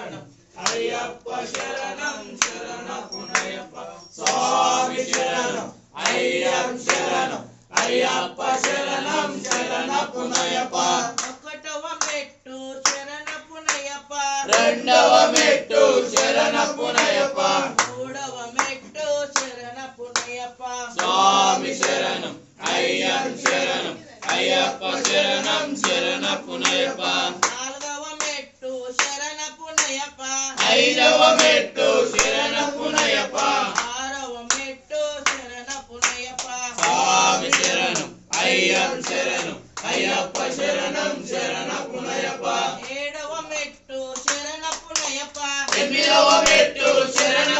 శరణం అయ్యప్ప శరణం శరణపునయప్ప స్వామి శరణం అయ్యప్ప శరణం అయ్యప్ప శరణం శరణపునయప్ప ఒకటవ మెట్టు శరణపునయప్ప రెండవ మెట్టు శరణపునయప్ప మూడవ మెట్టు శరణపునయప్ప స్వామి శరణం అయ్యప్ప శరణం అయ్యప్ప శరణం శరణపునయప్ప నాలుగవ మెట్టు శరణపునయప్ప ఐదవ మెట్టు శరణపునయప్ప ఆరవ మెట్టు శరణపునయప్ప స్వామి శరణం అయ్యప్ప శరణం అయ్యప్ప శరణం శరణపునయప్ప ఏడవ మెట్టు శరణపునయప్ప ఎనిమిదవ మెట్టు శరణ